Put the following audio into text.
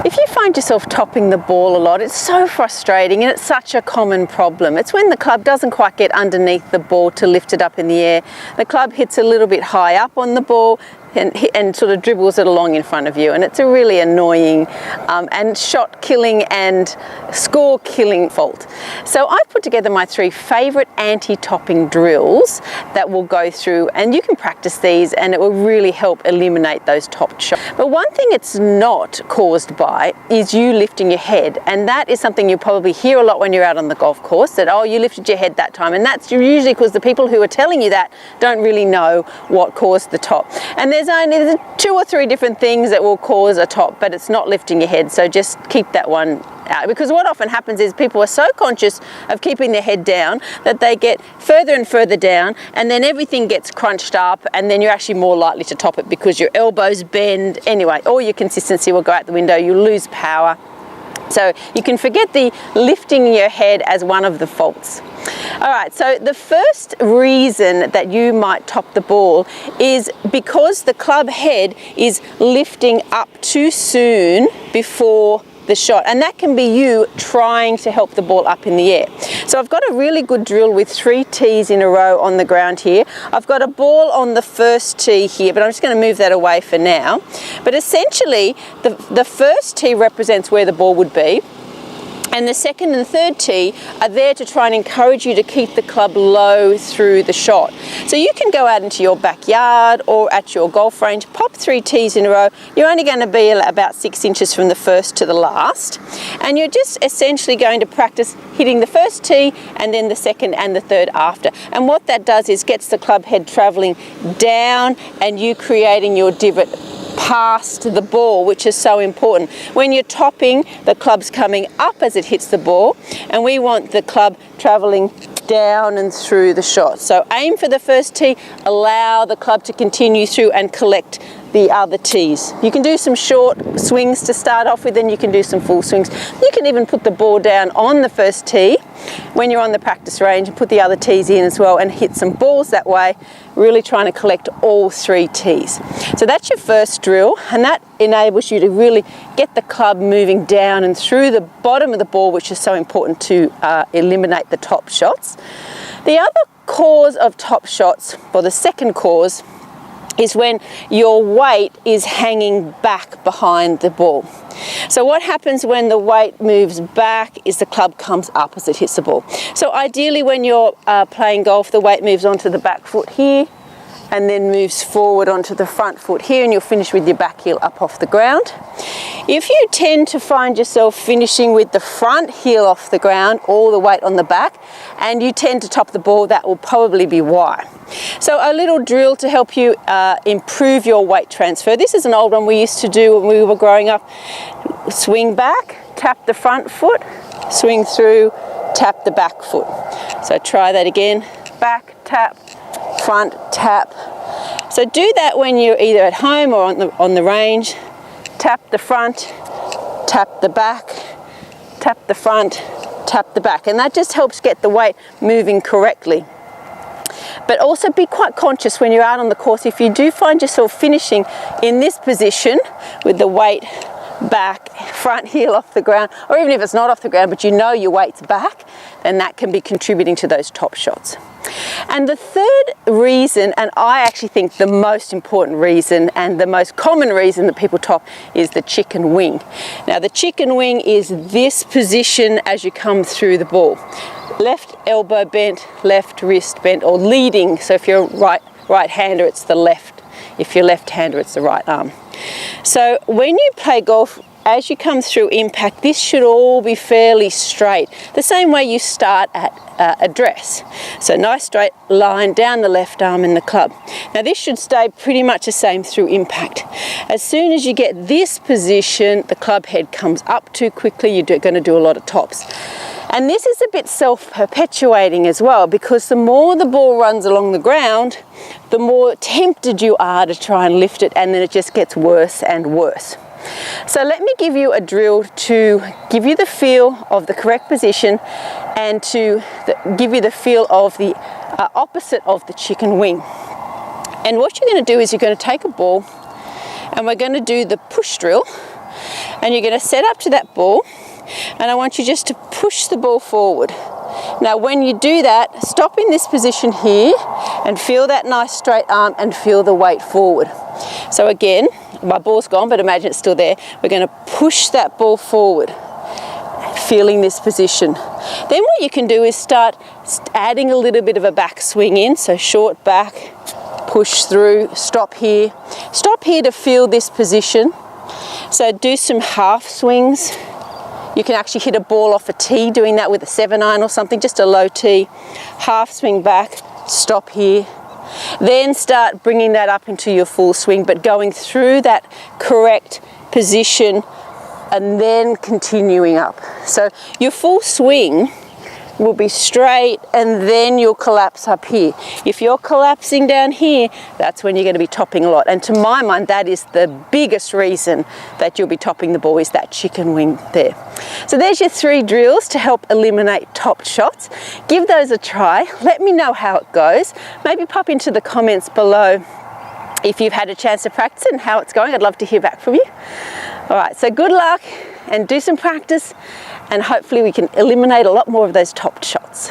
If you find yourself topping the ball a lot, it's so frustrating and it's such a common problem. It's when the club doesn't quite get underneath the ball to lift it up in the air. The club hits a little bit high up on the ball and sort of dribbles it along in front of you, and it's a really annoying and shot killing and score killing fault. So I've put together my 3 favourite anti-topping drills that we'll go through, and you can practice these and it will really help eliminate those top shots. But one thing it's not caused by is you lifting your head, and that is something you probably hear a lot when you're out on the golf course, that oh, you lifted your head that time, and that's usually because the people who are telling you that don't really know what caused the top. And there's only 2 or 3 different things that will cause a top, but it's not lifting your head, so just keep that one out. Because what often happens is people are so conscious of keeping their head down that they get further and further down, and then everything gets crunched up, and then you're actually more likely to top it because your elbows bend. Anyway, all your consistency will go out the window, you lose power. So you can forget the lifting your head as one of the faults. All right, so the first reason that you might top the ball is because the club head is lifting up too soon before the shot, and that can be you trying to help the ball up in the air. So I've got a really good drill with 3 tees in a row on the ground here. I've got a ball on the first tee here, but I'm just going to move that away for now. But essentially the first tee represents where the ball would be, and the second and third tee are there to try and encourage you to keep the club low through the shot. So you can go out into your backyard or at your golf range, pop 3 tees in a row. You're only going to be about 6 inches from the first to the last, and you're just essentially going to practice hitting the first tee and then the second and the third after. And what that does is gets the club head traveling down and you creating your divot past the ball, which is so important. When you're topping, the club's coming up as it hits the ball, and we want the club traveling down and through the shot. So aim for the first tee, allow the club to continue through and collect the other tees. You can do some short swings to start off with, then you can do some full swings. You can even put the ball down on the first tee when you're on the practice range and put the other tees in as well and hit some balls that way, really trying to collect all 3 tees. So that's your first drill, and that enables you to really get the club moving down and through the bottom of the ball, which is so important to eliminate the top shots. The other cause of top shots, or the second cause, is when your weight is hanging back behind the ball. So what happens when the weight moves back is the club comes up as it hits the ball. So ideally when you're playing golf, the weight moves onto the back foot here and then moves forward onto the front foot here, and you'll finish with your back heel up off the ground. If you tend to find yourself finishing with the front heel off the ground, all the weight on the back, and you tend to top the ball, that will probably be why. So a little drill to help you improve your weight transfer. This is an old one we used to do when we were growing up. Swing back, tap the front foot, swing through, tap the back foot. So try that again. Back, tap, front, tap. So do that when you're either at home or on the range. Tap the front, tap the back, tap the front, tap the back. And that just helps get the weight moving correctly. But also be quite conscious when you're out on the course, if you do find yourself finishing in this position with the weight back, front heel off the ground, or even if it's not off the ground but you know your weight's back, then that can be contributing to those top shots. And the third reason, and I actually think the most important reason and the most common reason that people top, is the chicken wing. Now the chicken wing is this position as you come through the ball. Left elbow bent, left wrist bent, or leading. So if you're right-hander, it's the left. If you're left-hander, it's the right arm. So when you play golf, as you come through impact, this should all be fairly straight, the same way you start at a dress. So nice straight line down the left arm in the club. Now this should stay pretty much the same through impact. As soon as you get this position, the club head comes up too quickly, you're going to do a lot of tops. And this is a bit self-perpetuating as well, because the more the ball runs along the ground, the more tempted you are to try and lift it, and then it just gets worse and worse. So let me give you a drill to give you the feel of the correct position and to give you the feel of the opposite of the chicken wing. And what you're going to do is you're going to take a ball and we're going to do the push drill And you're going to set up to that ball, and I want you just to push the ball forward. Now when you do that, stop in this position here and feel that nice straight arm and feel the weight forward. So again, my ball's gone, but imagine it's still there. We're going to push that ball forward, feeling this position. Then what you can do is start adding a little bit of a back swing in, so short back, push through, stop here to feel this position. So do some half swings. You can actually hit a ball off a tee, doing that with a 7-iron or something, just a low tee. Half swing back, stop here. Then start bringing that up into your full swing, but going through that correct position and then continuing up. So your full swing will be straight and then you'll collapse up here. If you're collapsing down here, that's when you're going to be topping a lot. And to my mind, that is the biggest reason that you'll be topping the ball, is that chicken wing there. So there's your 3 drills to help eliminate topped shots. Give those a try. Let me know how it goes. Maybe pop into the comments below if you've had a chance to practice it and how it's going. I'd love to hear back from you. All right, so good luck and do some practice, and hopefully we can eliminate a lot more of those topped shots.